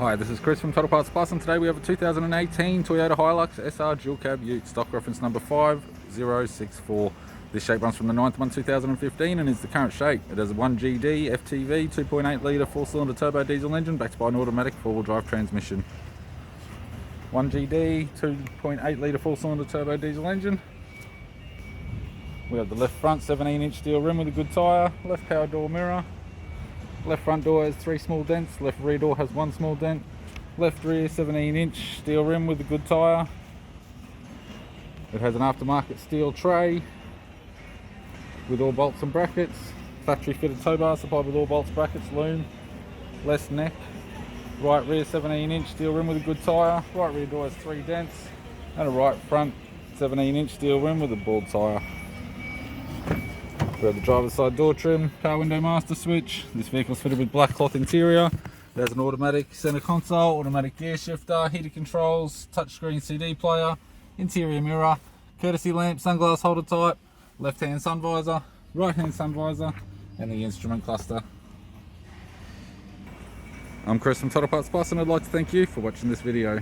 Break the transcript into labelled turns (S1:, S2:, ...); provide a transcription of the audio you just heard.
S1: Hi, this is Chris from Toyota Parts Plus, and today we have a 2018 Toyota Hilux SR dual cab ute, stock reference number 5064. This shape runs from the 9th month 2015 and is the current shape. It has a 1GD FTV 2.8 litre 4-cylinder turbo diesel engine backed by an automatic 4-wheel drive transmission. 1GD 2.8 litre 4-cylinder turbo diesel engine. We have the left front 17-inch steel rim with a good tyre, left power door mirror. Left front door has 3 small dents, left rear door has 1 small dent, left rear 17-inch steel rim with a good tyre. It has an aftermarket steel tray with all bolts and brackets, factory fitted tow bar supplied with all bolts, brackets, loom, less neck, right rear 17-inch steel rim with a good tyre, right rear door has 3 dents, and a right front 17-inch steel rim with a bald tyre. We have the driver's side door trim, power window master switch. This vehicle is fitted with black cloth interior. It has an automatic center console, automatic gear shifter, heated controls, touchscreen CD player, interior mirror, courtesy lamp, sunglass holder type, left hand sun visor, right hand sun visor, and the instrument cluster. I'm Chris from Toyota Parts Plus, and I'd like to thank you for watching this video.